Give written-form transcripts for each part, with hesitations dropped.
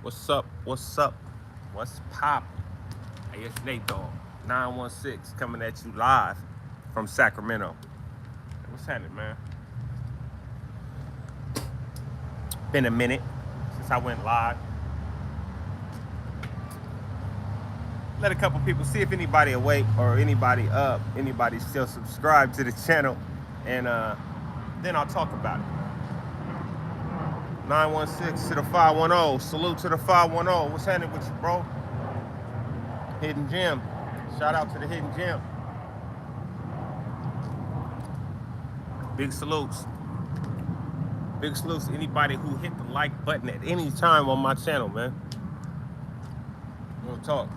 What's up? What's up? What's pop? Hey, it's NateDoggSac916 coming at you live from Sacramento. What's happening, man? Been a minute since I went live. Let a couple people see if anybody awake or anybody up, anybody still subscribed to the channel, and then I'll talk about it. 916 to the 510. Salute to the 510. What's happening with you, bro? Hidden Gem. Shout out to the Hidden Gem. Big salutes. Big salutes to anybody who hit the like button at any time on my channel, man. We'll talk.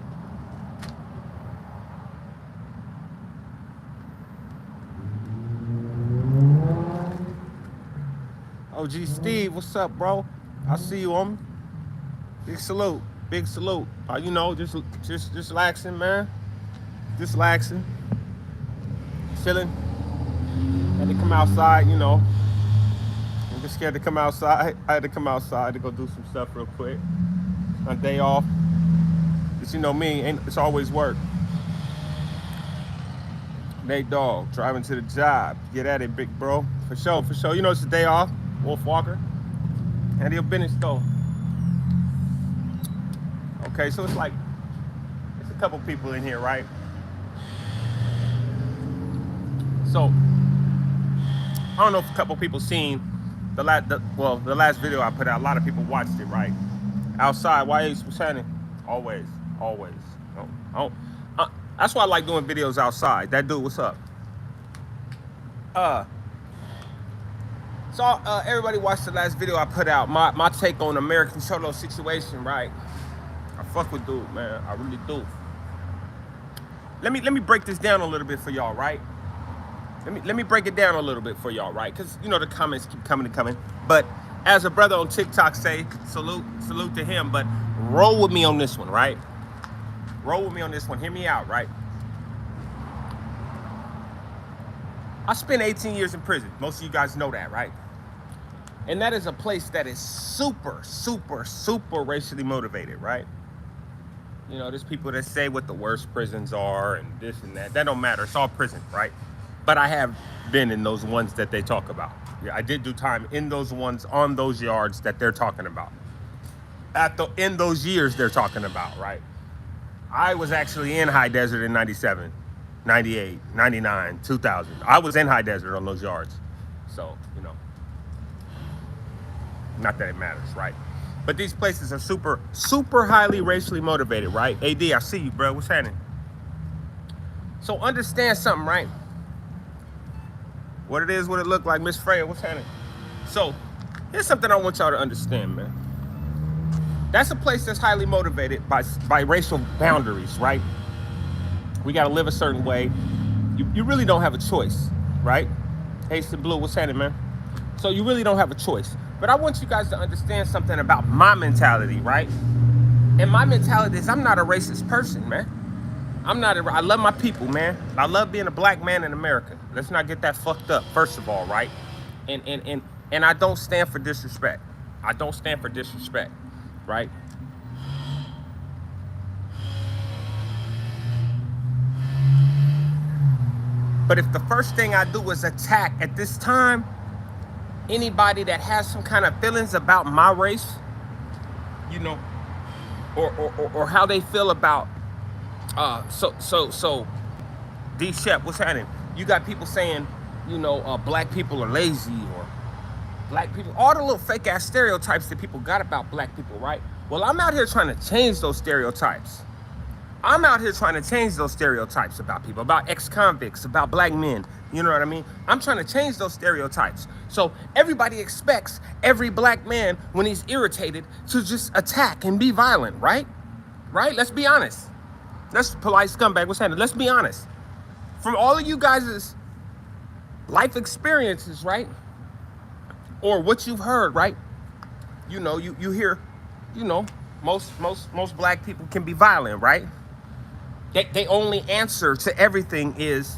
OG Steve, what's up, bro? I see you on. Big salute, big salute. You know, just relaxing, man. Just relaxing, chilling. Had to come outside, you know. I'm just scared to come outside. I had to come outside to go do some stuff real quick. My day off. But you know me, it's always work. Nate Dogg, driving to the job. Get at it, big bro. For sure, for sure. You know it's a day off. Wolf Walker. And your business though. Okay, so it's like, it's a couple people in here, right? So, I don't know if a couple people seen the last video I put out. A lot of people watched it, right? Outside, why what's happening? Always. That's why I like doing videos outside. That dude, what's up? So everybody watched the last video I put out. My take on American Cholo situation, right? I fuck with dude, man. I really do. Let me break this down a little bit for y'all, right? Let me break it down a little bit for y'all, right? Because you know the comments keep coming and coming. But as a brother on TikTok say, salute to him. But roll with me on this one, right? Roll with me on this one. Hear me out, right? I spent 18 years in prison. Most of you guys know that, right? And that is a place that is super racially motivated, right? You know, there's people that say what the worst prisons are and this and that. That don't matter. It's all prison, right? But I have been in those ones that they talk about. Yeah, I did do time in those ones on those yards that they're talking about. In those years they're talking about, right? I was actually in High Desert in 97, 98, 99, 2000. I was in High Desert on those yards. So, you know, not that it matters, right? But these places are super highly racially motivated, right? AD, I see you, bro. What's happening? So understand something, right? What it is, what it look like. Miss Freya, what's happening? So here's something I want y'all to understand, man. That's a place that's highly motivated by racial boundaries, right? We got to live a certain way. You really don't have a choice, right? Ace and Blue, what's happening, man? So you really don't have a choice. But I want you guys to understand something about my mentality, right? And my mentality is I'm not a racist person, man. I love my people, man. I love being a black man in America. Let's not get that fucked up, first of all, right? And I don't stand for disrespect. I don't stand for disrespect, right? But if the first thing I do is attack at this time anybody that has some kind of feelings about my race, you know, or how they feel about so D Shep, what's happening? You got people saying, you know, black people are lazy or black people, all the little fake ass stereotypes that people got about black people, right? Well, I'm out here trying to change those stereotypes. I'm out here trying to change those stereotypes about people, about ex-convicts, about black men. You know what I mean? I'm trying to change those stereotypes. So everybody expects every black man, when he's irritated, to just attack and be violent, right? Right? Let's be honest. That's polite scumbag. What's happening? Let's be honest. From all of you guys' life experiences, right? Or what you've heard, right? You know, you hear, you know, most black people can be violent, right? They only answer to everything is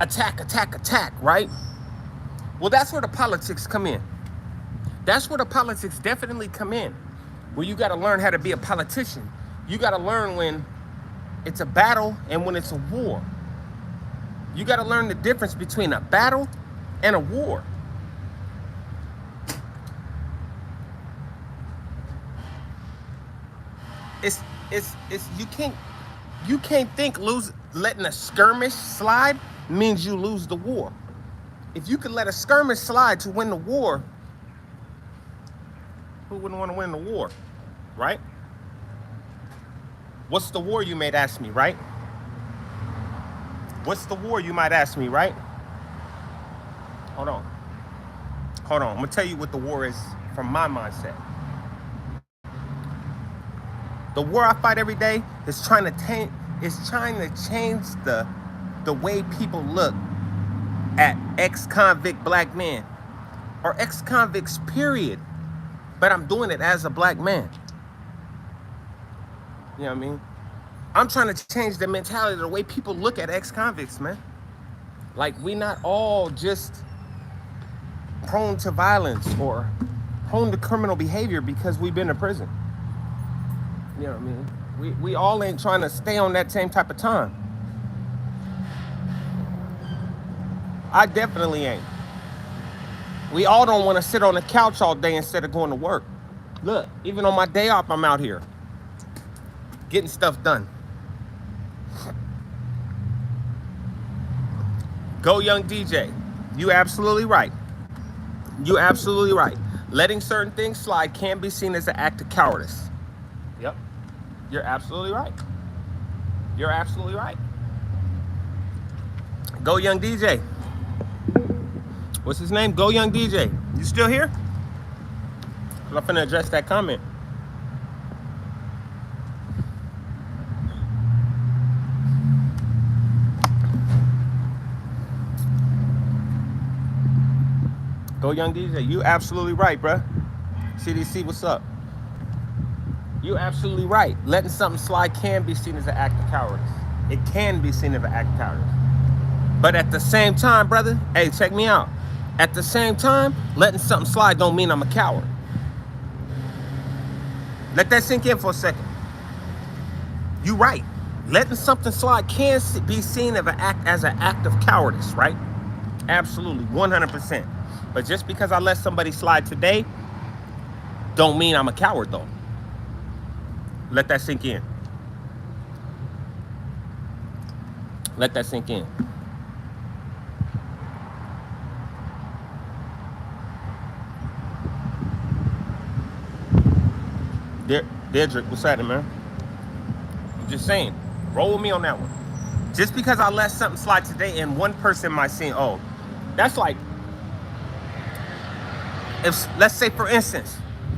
attack, right? Well, that's where the politics come in. That's where the politics definitely come in. Well, you got to learn how to be a politician. You got to learn when it's a battle and when it's a war. You got to learn the difference between a battle and a war. It's you can't think letting a skirmish slide means you lose the war. If you could let a skirmish slide to win the war, who wouldn't want to win the war, right? What's the war, you might ask me, right? What's the war, you might ask me, right? Hold on. I'm gonna tell you what the war is from my mindset. The war I fight every day is trying to change the way people look at ex-convict black men or ex-convicts, period. But I'm doing it as a black man. You know what I mean? I'm trying to change the mentality, the way people look at ex-convicts, man. Like, we not all just prone to violence or prone to criminal behavior because we've been to prison. You know what I mean? We all ain't trying to stay on that same type of time. I definitely ain't. We all don't want to sit on the couch all day instead of going to work. Look, even on my day off, I'm out here getting stuff done. Go Young DJ. You absolutely right. You absolutely right. Letting certain things slide can be seen as an act of cowardice. Yep. You're absolutely right. You're absolutely right. Go Young DJ. What's his name? Go Young DJ. You still here? I'm finna address that comment. Go Young DJ. You absolutely right, bruh. CDC, what's up? You absolutely right. Letting something slide can be seen as an act of cowardice. It can be seen as an act of cowardice. But at the same time, brother, hey, check me out. At the same time, letting something slide don't mean I'm a coward. Let that sink in for a second. You right. Letting something slide can be seen as an act of cowardice, right? Absolutely, 100%. But just because I let somebody slide today, don't mean I'm a coward, though. Let that sink in. Let that sink in. Dedrick, what's happening, man? I'm just saying, roll with me on that one. Just because I let something slide today and one person might say, oh, that's like, if, let's say, for instance,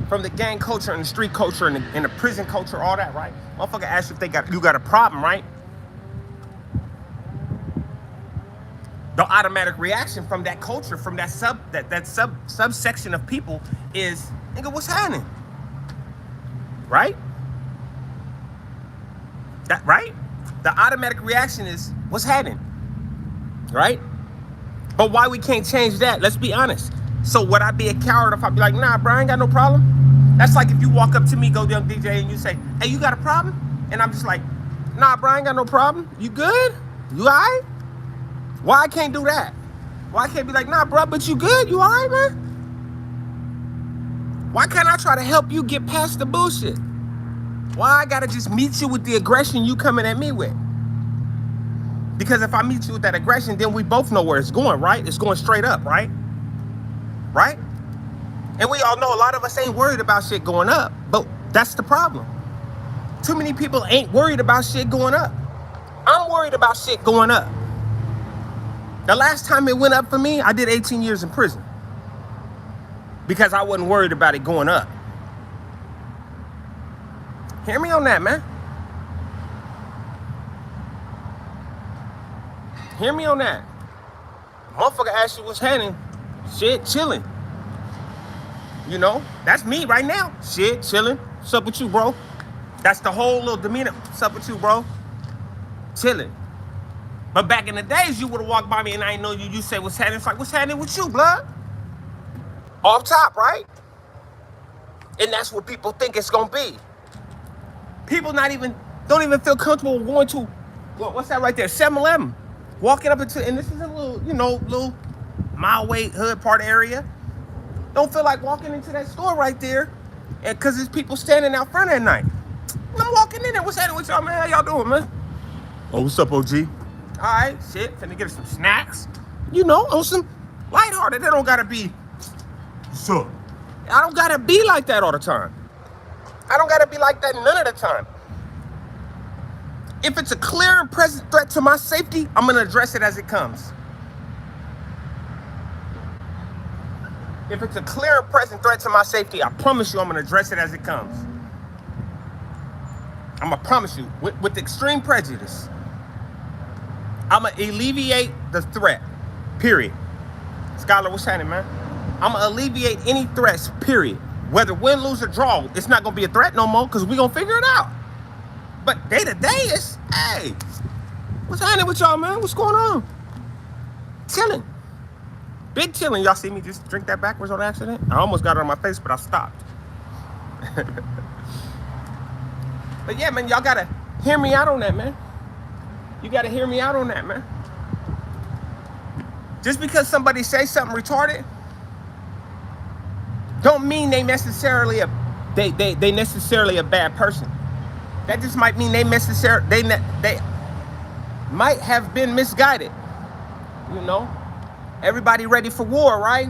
from the gang culture and the street culture and the prison culture, all that, right? Motherfucker asks you if you got a problem, right? The automatic reaction from that culture, from that subsection of people is, nigga, what's happening? Right? Right? The automatic reaction is, what's happening? Right? But why we can't change that? Let's be honest. So would I be a coward if I be like, nah, bro, I ain't got no problem? That's like if you walk up to me, Go Young DJ, and you say, hey, you got a problem? And I'm just like, nah, bro, I ain't got no problem. You good? You all right? Why I can't do that? Why I can't be like, nah, bro, but you good? You all right, man? Why can't I try to help you get past the bullshit? Why I gotta just meet you with the aggression you coming at me with? Because if I meet you with that aggression, then we both know where it's going, right? It's going straight up, right? Right? And we all know a lot of us ain't worried about shit going up, but that's the problem. Too many people ain't worried about shit going up. I'm worried about shit going up. The last time it went up for me, I did 18 years in prison. Because I wasn't worried about it going up. Hear me on that, man. Hear me on that. Motherfucker ask you what's happening. Shit, chilling. You know, that's me right now. Shit, chilling. What's up with you, bro? That's the whole little demeanor. What's up with you, bro? Chilling. But back in the days, you would have walked by me and I ain't know you. You say what's happening. It's like, what's happening with you, blood? Off top, right? And that's what people think it's gonna be. People don't even feel comfortable going to, what's that right there? 7-Eleven. Walking up into, and this is a little, little mile way hood part area. Don't feel like walking into that store right there, and because there's people standing out front at night. I'm walking in there. What's happening with y'all, man? How y'all doing, man? Oh, what's up, OG? All right, shit. Finna get us some snacks. On some lighthearted. They don't gotta be. What's up? I don't gotta be like that all the time. I don't gotta be like that none of the time. If it's a clear and present threat to my safety, I'm gonna address it as it comes. If it's a clear and present threat to my safety, I promise you I'm gonna address it as it comes. I'm gonna promise you, with extreme prejudice, I'm gonna alleviate the threat, period. Scholar, what's happening, man? I'm gonna alleviate any threats, period. Whether win, lose, or draw, it's not gonna be a threat no more because we're gonna figure it out. But day to day is, hey, what's happening with y'all, man? What's going on? Chilling. Big chilling. Y'all see me just drink that backwards on accident? I almost got it on my face, but I stopped. But yeah, man, y'all gotta hear me out on that, man. You gotta hear me out on that, man. Just because somebody says something retarded, don't mean they necessarily a bad person. That just might mean they might have been misguided. Everybody ready for war, right?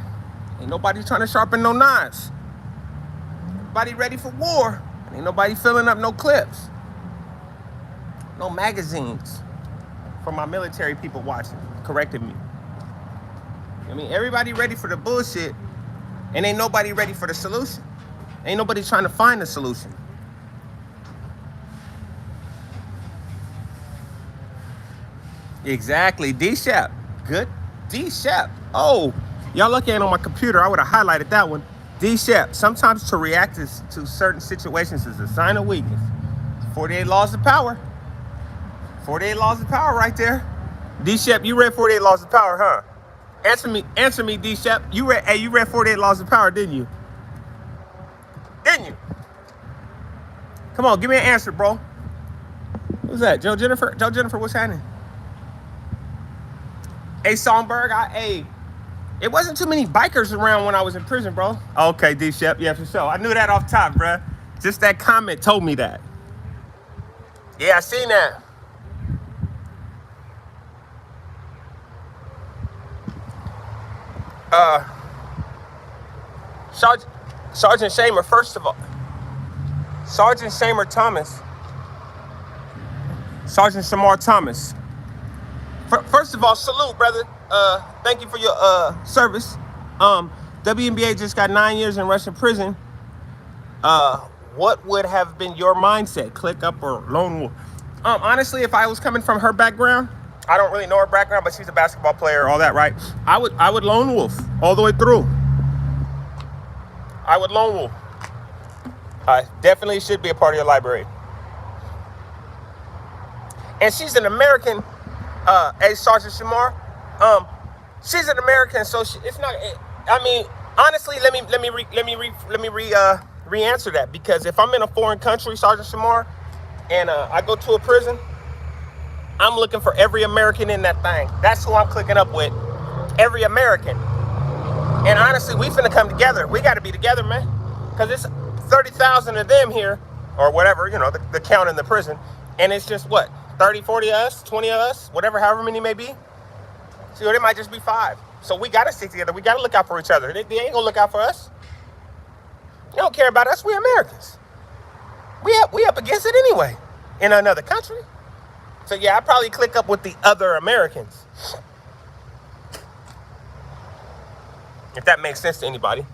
Ain't nobody trying to sharpen no knives. Everybody ready for war. Ain't nobody filling up no clips. No magazines. For my military people watching, correcting me. Everybody ready for the bullshit, and ain't nobody ready for the solution. Ain't nobody trying to find the solution. Exactly, D-Shap. Good. D-Shap. Oh, y'all looking at it on my computer. I would have highlighted that one. D-Shap. Sometimes to react to certain situations is a sign of weakness. 48 laws of power. 48 laws of power right there. D-Shap, you read 48 laws of power, huh? Answer me, D-Shap. You read 48 laws of power, didn't you? Didn't you? Come on, give me an answer, bro. Who's that? Joe Jennifer, what's happening? Hey, Songbird, it wasn't too many bikers around when I was in prison, bro. Okay, D-Shep, yeah, for sure. I knew that off top, bro. Just that comment told me that. Yeah, I seen that. Sergeant Shamer, first of all. Sergeant Shamer Thomas. Sergeant Shamar Thomas. First of all, salute, brother. Thank you for your service. WNBA just got 9 years in Russian prison. What would have been your mindset? Click up or lone wolf? Honestly, if I was coming from her background, I don't really know her background, but she's a basketball player, all that, right? I would lone wolf all the way through. I would lone wolf. I definitely should be a part of your library. And she's an American. Sergeant Shamar, she's an American, so it's not. Honestly, let me re-answer that, because if I'm in a foreign country, Sergeant Shamar, and I go to a prison, I'm looking for every American in that thing. That's who I'm clicking up with, every American. And honestly, we finna come together. We got to be together, man, because it's 30,000 of them here, or whatever, the count in the prison, and it's just what? 30, 40 of us, 20 of us, whatever, however many may be. So it might just be 5. So we got to stick together. We got to look out for each other. They ain't going to look out for us. They don't care about us. We Americans. We up against it anyway in another country. So yeah, I probably click up with the other Americans. If that makes sense to anybody.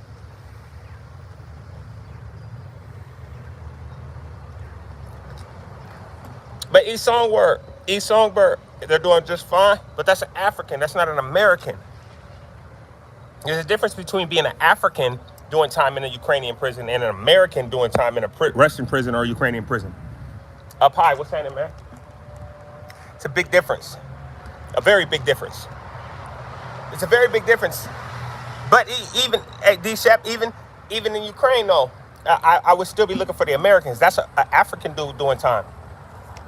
But East Songbird, they're doing just fine. But that's an African. That's not an American. There's a difference between being an African doing time in a Ukrainian prison and an American doing time in a Russian prison or Ukrainian prison. Up high, what's happening, man? It's a big difference. A very big difference. It's a very big difference. But even, D-Shep, even in Ukraine, though, I would still be looking for the Americans. That's an African dude doing time.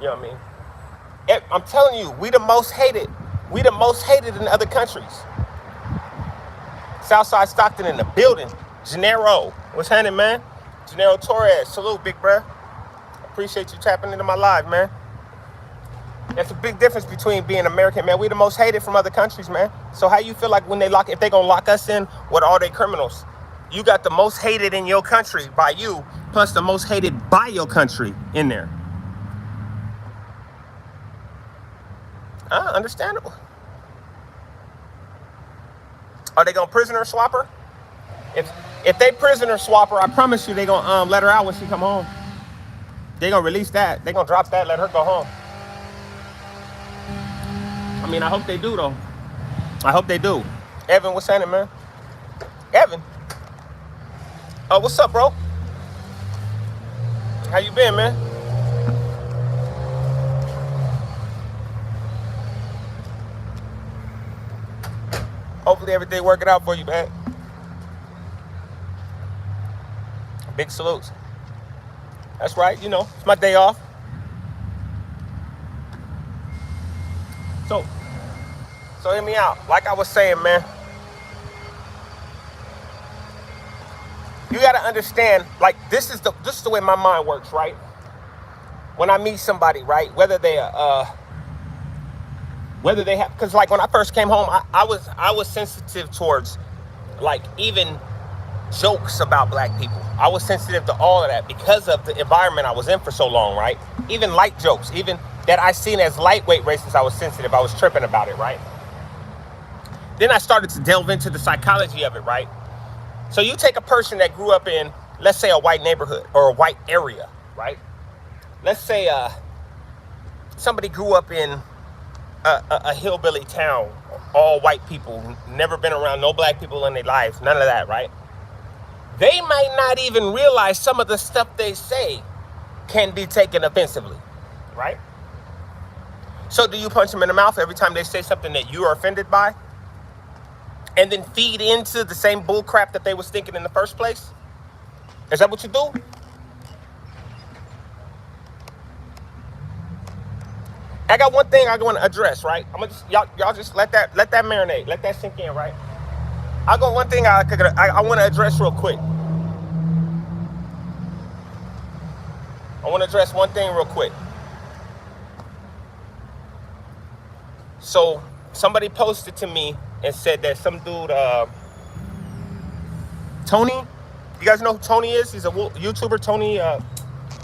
You know what I mean? I'm telling you, we the most hated. We the most hated in other countries. Southside Stockton in the building. Gennaro, what's happening, man? Gennaro Torres, salute, big bruh. Appreciate you tapping into my live, man. That's a big difference between being American, man. We the most hated from other countries, man. So how you feel like when if they gonna lock us in with all their criminals? You got the most hated in your country by you, plus the most hated by your country in there. Understandable. Are they gonna prisoner swap her? If they prisoner swap her, I promise you they gonna let her out when she come home. They gonna release that. They gonna drop that, let her go home. I mean, I hope they do though. I hope they do. Evan, what's happening, man? Evan. Oh, what's up, bro? How you been, man? Hopefully everything working out for you, man. Big salutes. That's right, you know, it's my day off. So hear me out. Like I was saying, man, you gotta understand, like this is the way my mind works, right? When I meet somebody, right, whether they have, because like when I first came home, I was sensitive towards like even jokes about black people. I was sensitive to all of that because of the environment I was in for so long, right? Even light jokes, even that I seen as lightweight racist, I was sensitive. I was tripping about it, right? Then I started to delve into the psychology of it, right? So you take a person that grew up in, let's say, a white neighborhood or a white area, right? Let's say somebody grew up in a hillbilly town, all white people, never been around no black people in their lives, none of that, right? They might not even realize some of the stuff they say can be taken offensively, right? So do you punch them in the mouth every time they say something that you are offended by? And then feed into the same bull crap that they was thinking in the first place? Is that what you do? I got one thing I want to address, right? I'm gonna just, y'all just let that marinate, let that sink in, right? I got one thing I want to address real quick. I want to address one thing real quick. So somebody posted to me and said that some dude, Tony, you guys know who Tony is? He's a YouTuber, Tony.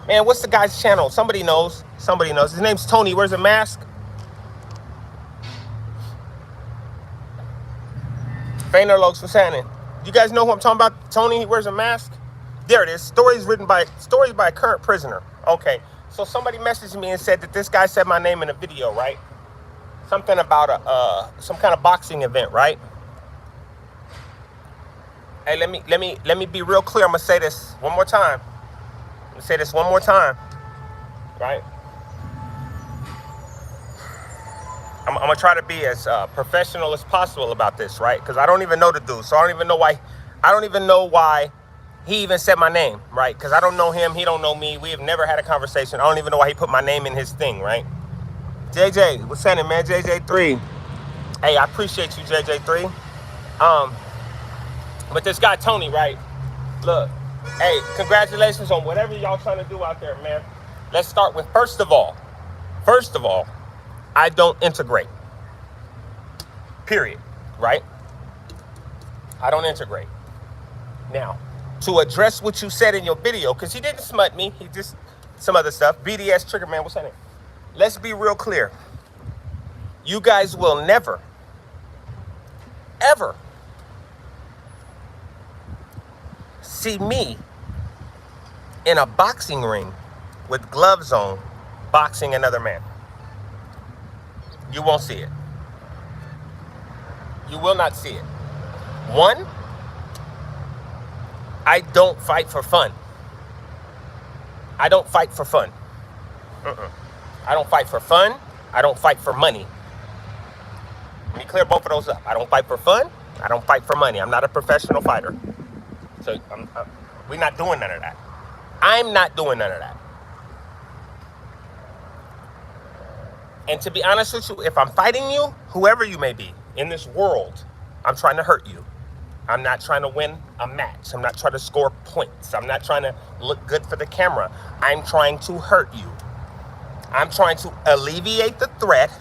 Man, what's the guy's channel? Somebody knows. Somebody knows. His name's Tony. He wears a mask. Fainer Lokes, what's happening? You guys know who I'm talking about? Tony, he wears a mask. There it is. Stories by a current prisoner. Okay. So somebody messaged me and said that this guy said my name in a video, right? Something about some kind of boxing event, right? Hey, let me be real clear. I'm gonna say this one more time. Right? I'm gonna try to be as professional as possible about this, right? Because I don't even know the dude, so I don't even know why he even said my name, right? Because I don't know him, he don't know me. We have never had a conversation. I don't even know why he put my name in his thing, right? JJ, what's happening, man? JJ3. Hey, I appreciate you, JJ3. But this guy Tony, right? Look, hey, congratulations on whatever y'all trying to do out there, man. Let's start with first of all, I don't integrate. Period. Right? I don't integrate. Now, to address what you said in your video, because he didn't smut me, he just some other stuff. BDS Trigger Man, what's happening? Let's be real clear. You guys will never, ever see me in a boxing ring with gloves on boxing another man. You won't see it. You will not see it. One, I don't fight for fun. I don't fight for fun. I don't fight for fun. I don't fight for money. Let me clear both of those up. I don't fight for fun. I don't fight for money. I'm not a professional fighter. So We're not doing none of that. I'm not doing none of that. And to be honest with you, if I'm fighting you, whoever you may be in this world, I'm trying to hurt you. I'm not trying to win a match. I'm not trying to score points. I'm not trying to look good for the camera. I'm trying to hurt you. I'm trying to alleviate the threat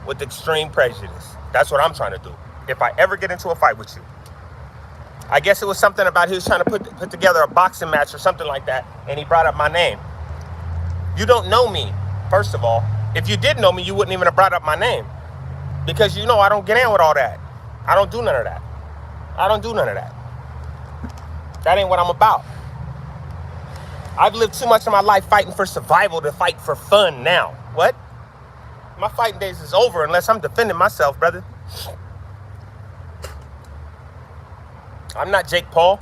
with extreme prejudice. That's what I'm trying to do. If I ever get into a fight with you. I guess it was something about he was trying to put together a boxing match or something like that, and he brought up my name. You don't know me, first of all. If you did know me, you wouldn't even have brought up my name. Because you know I don't get in with all that. I don't do none of that. I don't do none of that. That ain't what I'm about. I've lived too much of my life fighting for survival to fight for fun now. What? My fighting days is over unless I'm defending myself, brother. I'm not Jake Paul.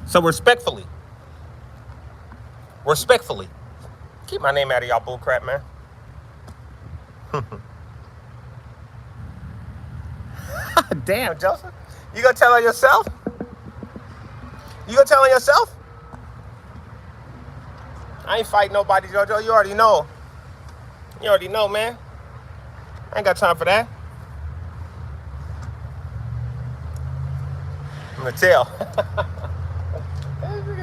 So respectfully, keep my name out of y'all bullcrap, man. Damn, Joseph. You gonna tell on yourself? You gonna tell on yourself? I ain't fighting nobody, JoJo. You already know. You already know, man. I ain't got time for that. I'm gonna tell.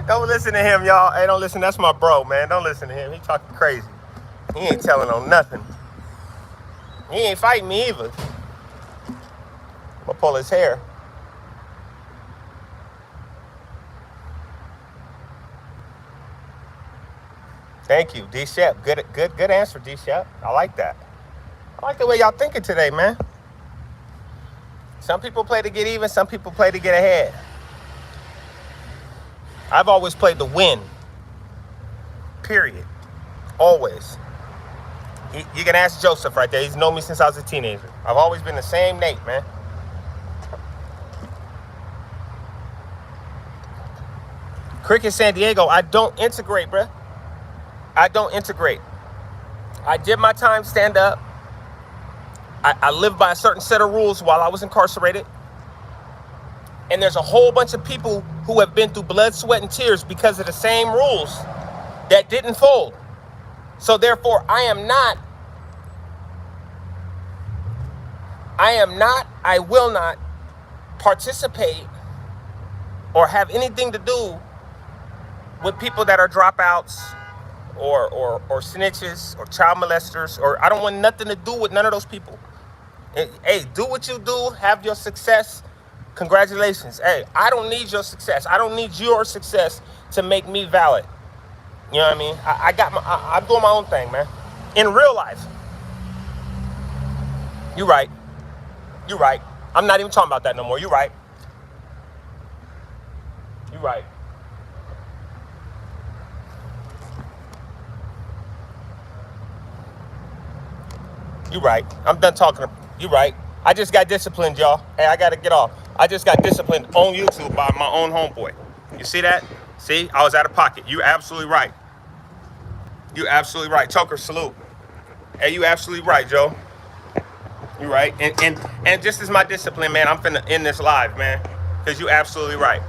Don't listen to him, y'all. Hey, don't listen. That's my bro, man. Don't listen to him. He talking crazy. He ain't telling on nothing. He ain't fighting me either. I'm gonna pull his hair. Thank you, D-Shep. Good answer, D-Shep. I like that. I like the way y'all thinking today, man. Some people play to get even. Some people play to get ahead. I've always played to win. Period. Always. You can ask Joseph right there. He's known me since I was a teenager. I've always been the same Nate, man. Cricket San Diego, I don't integrate, bruh. I don't integrate. I did my time stand up. I lived by a certain set of rules while I was incarcerated. And there's a whole bunch of people who have been through blood, sweat, and tears because of the same rules that didn't fold. So therefore, I will not participate or have anything to do with people that are dropouts or snitches or child molesters, or I don't want nothing to do with none of those people. Hey, do what you do, have your success. Congratulations. Hey, I don't need your success. I don't need your success to make me valid. You know what I mean? I'm doing my own thing, man. In real life. You're right. You're right. I'm not even talking about that no more. You're right. You're right. You're right. I'm done talking. You're right. I just got disciplined, y'all. Hey, I got to get off. I just got disciplined on YouTube by my own homeboy. You see that? See? I was out of pocket. You absolutely right. You absolutely right. Choker, salute. Hey, you absolutely right, Joe. You right. And just as my discipline, man, I'm finna end this live, man. Because you absolutely right.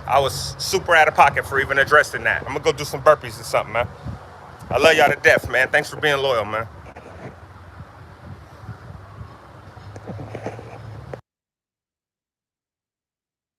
I was super out of pocket for even addressing that. I'm gonna go do some burpees or something, man. I love y'all to death, man. Thanks for being loyal, man.